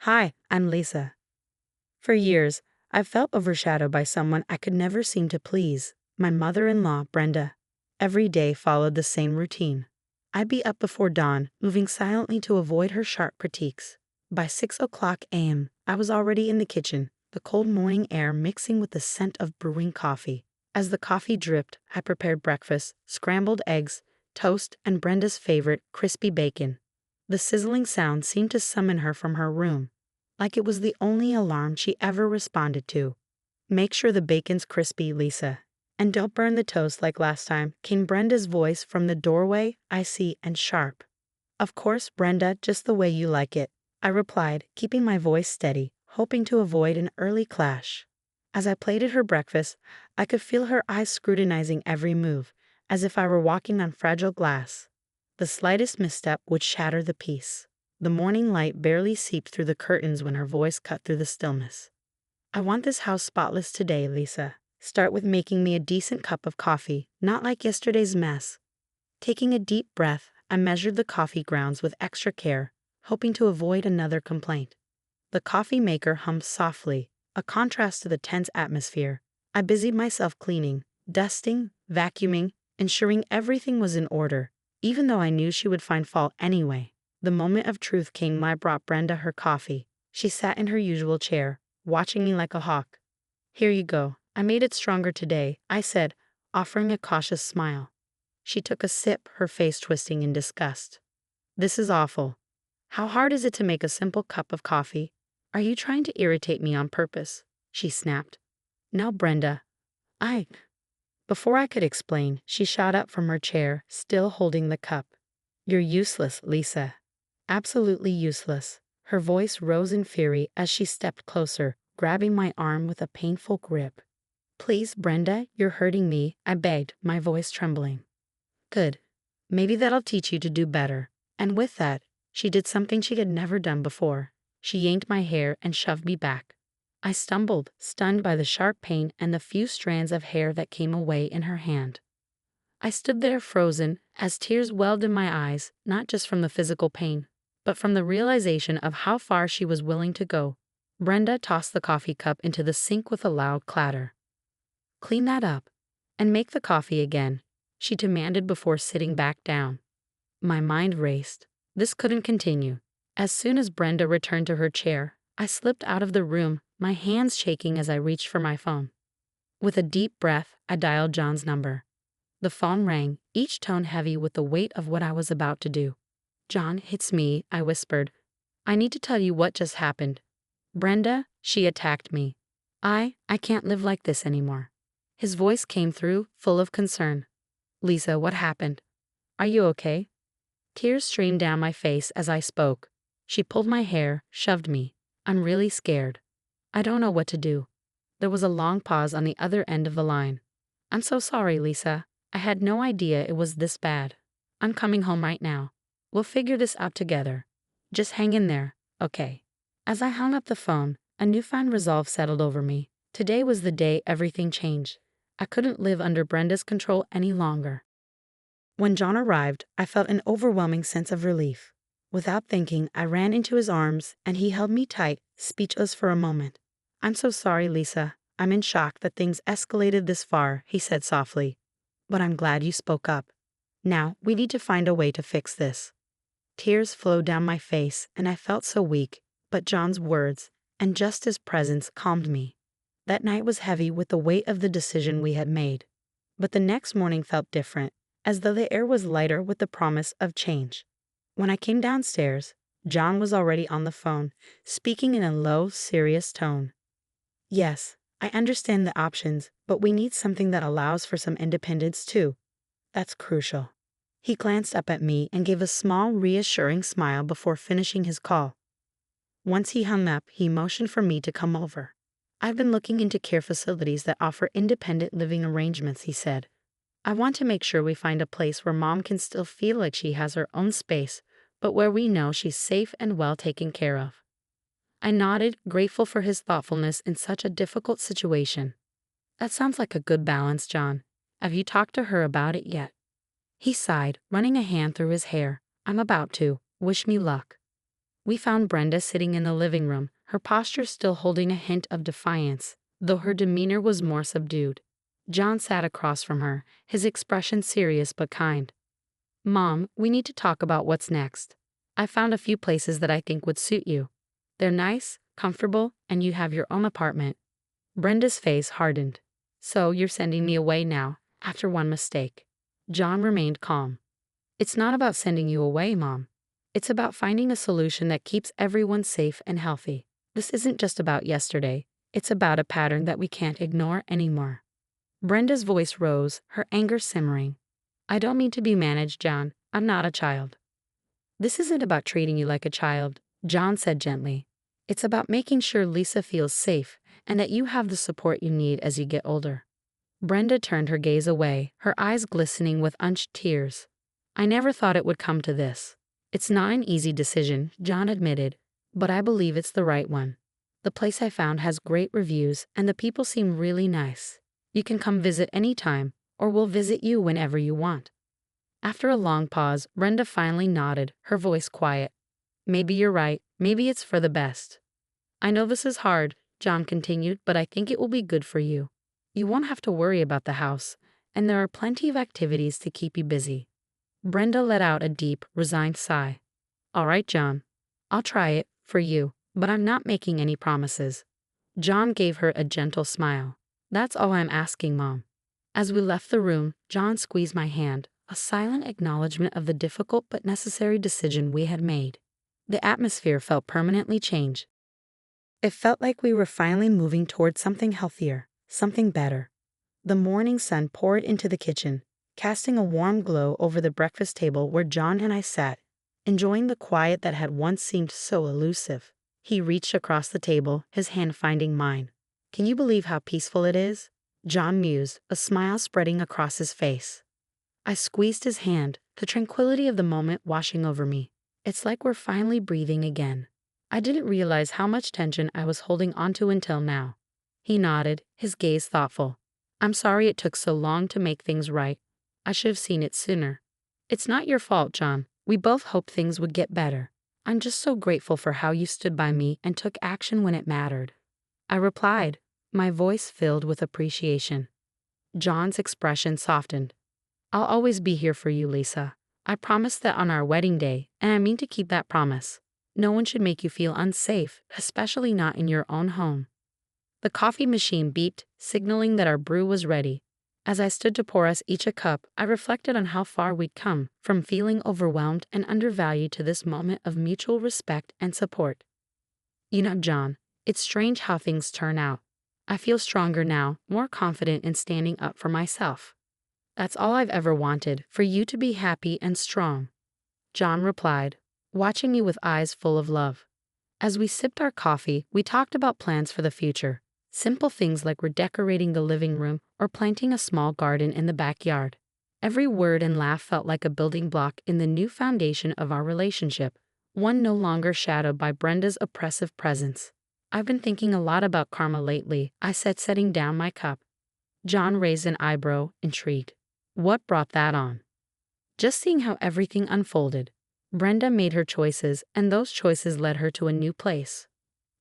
Hi, I'm Lisa. For years, I've felt overshadowed by someone I could never seem to please, my mother-in-law, Brenda. Every day followed the same routine. I'd be up before dawn, moving silently to avoid her sharp critiques. By 6 o'clock a.m., I was already in the kitchen, the cold morning air mixing with the scent of brewing coffee. As the coffee dripped, I prepared breakfast, scrambled eggs, toast, and Brenda's favorite, crispy bacon. The sizzling sound seemed to summon her from her room, like it was the only alarm she ever responded to. "Make sure the bacon's crispy, Lisa. And don't burn the toast like last time," came Brenda's voice from the doorway, icy and sharp. "Of course, Brenda, just the way you like it," I replied, keeping my voice steady, hoping to avoid an early clash. As I plated her breakfast, I could feel her eyes scrutinizing every move, as if I were walking on fragile glass. The slightest misstep would shatter the peace. The morning light barely seeped through the curtains when her voice cut through the stillness. "I want this house spotless today, Lisa. Start with making me a decent cup of coffee, not like yesterday's mess." Taking a deep breath, I measured the coffee grounds with extra care, hoping to avoid another complaint. The coffee maker hummed softly, a contrast to the tense atmosphere. I busied myself cleaning, dusting, vacuuming, ensuring everything was in order, even though I knew she would find fault anyway. The moment of truth came when I brought Brenda her coffee. She sat in her usual chair, watching me like a hawk. "Here you go. I made it stronger today," I said, offering a cautious smile. She took a sip, her face twisting in disgust. "This is awful. How hard is it to make a simple cup of coffee? Are you trying to irritate me on purpose?" she snapped. "No, Brenda. I..." Before I could explain, she shot up from her chair, still holding the cup. "You're useless, Lisa. Absolutely useless." Her voice rose in fury as she stepped closer, grabbing my arm with a painful grip. "Please, Brenda, you're hurting me," I begged, my voice trembling. "Good. Maybe that'll teach you to do better." And with that, she did something she had never done before. She yanked my hair and shoved me back. I stumbled, stunned by the sharp pain and the few strands of hair that came away in her hand. I stood there frozen, as tears welled in my eyes, not just from the physical pain, but from the realization of how far she was willing to go. Brenda tossed the coffee cup into the sink with a loud clatter. "Clean that up, and make the coffee again," she demanded before sitting back down. My mind raced. This couldn't continue. As soon as Brenda returned to her chair, I slipped out of the room, my hands shaking as I reached for my phone. With a deep breath, I dialed John's number. The phone rang, each tone heavy with the weight of what I was about to do. "John, it's me," I whispered. "I need to tell you what just happened." "Brenda," she attacked me. I can't live like this anymore." His voice came through, full of concern. "Lisa, what happened? Are you okay?" Tears streamed down my face as I spoke. She pulled my hair, shoved me. "I'm really scared. I don't know what to do." There was a long pause on the other end of the line. "I'm so sorry, Lisa. I had no idea it was this bad. I'm coming home right now. We'll figure this out together. Just hang in there, okay?" As I hung up the phone, a newfound resolve settled over me. Today was the day everything changed. I couldn't live under Brenda's control any longer. When John arrived, I felt an overwhelming sense of relief. Without thinking, I ran into his arms, and he held me tight, speechless for a moment. "I'm so sorry, Lisa. I'm in shock that things escalated this far," he said softly. "But I'm glad you spoke up. Now, we need to find a way to fix this." Tears flowed down my face, and I felt so weak, but John's words, and just his presence, calmed me. That night was heavy with the weight of the decision we had made. But the next morning felt different, as though the air was lighter with the promise of change. When I came downstairs, John was already on the phone, speaking in a low, serious tone. "Yes, I understand the options, but we need something that allows for some independence too. That's crucial." He glanced up at me and gave a small, reassuring smile before finishing his call. Once he hung up, he motioned for me to come over. "I've been looking into care facilities that offer independent living arrangements," he said. "I want to make sure we find a place where Mom can still feel like she has her own space, but where we know she's safe and well taken care of." I nodded, grateful for his thoughtfulness in such a difficult situation. "That sounds like a good balance, John. Have you talked to her about it yet?" He sighed, running a hand through his hair. "I'm about to. Wish me luck." We found Brenda sitting in the living room, her posture still holding a hint of defiance, though her demeanor was more subdued. John sat across from her, his expression serious but kind. "Mom, we need to talk about what's next. I found a few places that I think would suit you. They're nice, comfortable, and you have your own apartment." Brenda's face hardened. "So you're sending me away now, after one mistake?" John remained calm. "It's not about sending you away, Mom. It's about finding a solution that keeps everyone safe and healthy. This isn't just about yesterday, it's about a pattern that we can't ignore anymore." Brenda's voice rose, her anger simmering. "I don't mean to be managed, John. I'm not a child." "This isn't about treating you like a child," John said gently. "It's about making sure Lisa feels safe and that you have the support you need as you get older." Brenda turned her gaze away, her eyes glistening with unshed tears. "I never thought it would come to this. It's not an easy decision," John admitted, "but I believe it's the right one. The place I found has great reviews and the people seem really nice. You can come visit anytime, or we'll visit you whenever you want." After a long pause, Brenda finally nodded, her voice quiet. "Maybe you're right, maybe it's for the best." "I know this is hard," John continued, "but I think it will be good for you. You won't have to worry about the house, and there are plenty of activities to keep you busy." Brenda let out a deep, resigned sigh. "All right, John. I'll try it, for you, but I'm not making any promises." John gave her a gentle smile. "That's all I'm asking, Mom." As we left the room, John squeezed my hand, a silent acknowledgement of the difficult but necessary decision we had made. The atmosphere felt permanently changed. It felt like we were finally moving toward something healthier, something better. The morning sun poured into the kitchen, casting a warm glow over the breakfast table where John and I sat, enjoying the quiet that had once seemed so elusive. He reached across the table, his hand finding mine. "Can you believe how peaceful it is?" John mused, a smile spreading across his face. I squeezed his hand, the tranquility of the moment washing over me. "It's like we're finally breathing again." I didn't realize how much tension I was holding onto until now. He nodded, his gaze thoughtful. "I'm sorry it took so long to make things right. I should have seen it sooner." "It's not your fault, John. We both hoped things would get better. I'm just so grateful for how you stood by me and took action when it mattered." I replied, my voice filled with appreciation. John's expression softened. "I'll always be here for you, Lisa. I promised that on our wedding day, and I mean to keep that promise. No one should make you feel unsafe, especially not in your own home." The coffee machine beeped, signaling that our brew was ready. As I stood to pour us each a cup, I reflected on how far we'd come, from feeling overwhelmed and undervalued to this moment of mutual respect and support. "You know, John, it's strange how things turn out. I feel stronger now, more confident in standing up for myself. That's all I've ever wanted, for you to be happy and strong." John replied, watching me with eyes full of love. As we sipped our coffee, we talked about plans for the future. Simple things like redecorating the living room or planting a small garden in the backyard. Every word and laugh felt like a building block in the new foundation of our relationship, one no longer shadowed by Brenda's oppressive presence. "I've been thinking a lot about karma lately," I said, setting down my cup. John raised an eyebrow, intrigued. "What brought that on?" "Just seeing how everything unfolded. Brenda made her choices, and those choices led her to a new place.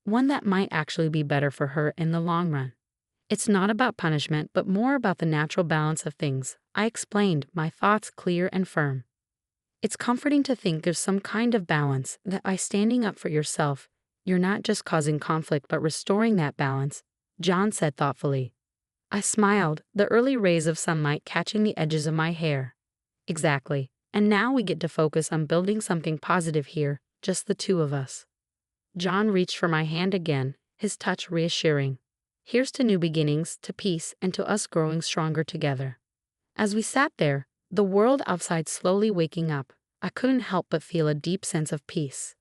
One that might actually be better for her in the long run. It's not about punishment, but more about the natural balance of things," I explained, my thoughts clear and firm. "It's comforting to think there's some kind of balance, that by standing up for yourself, you're not just causing conflict but restoring that balance," John said thoughtfully. I smiled, the early rays of sunlight catching the edges of my hair. "Exactly. And now we get to focus on building something positive here, just the two of us." John reached for my hand again, his touch reassuring. "Here's to new beginnings, to peace, and to us growing stronger together." As we sat there, the world outside slowly waking up, I couldn't help but feel a deep sense of peace.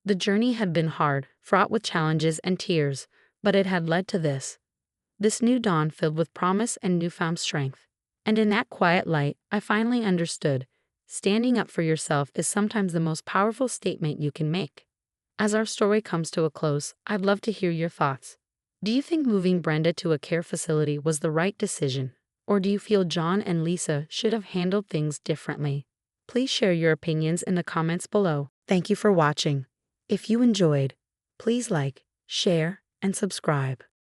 The journey had been hard, fraught with challenges and tears, but it had led to this new dawn filled with promise and newfound strength. And in that quiet light, I finally understood. Standing up for yourself is sometimes the most powerful statement you can make. As our story comes to a close, I'd love to hear your thoughts. Do you think moving Brenda to a care facility was the right decision? Or do you feel John and Lisa should have handled things differently? Please share your opinions in the comments below. Thank you for watching. If you enjoyed, please like, share, and subscribe.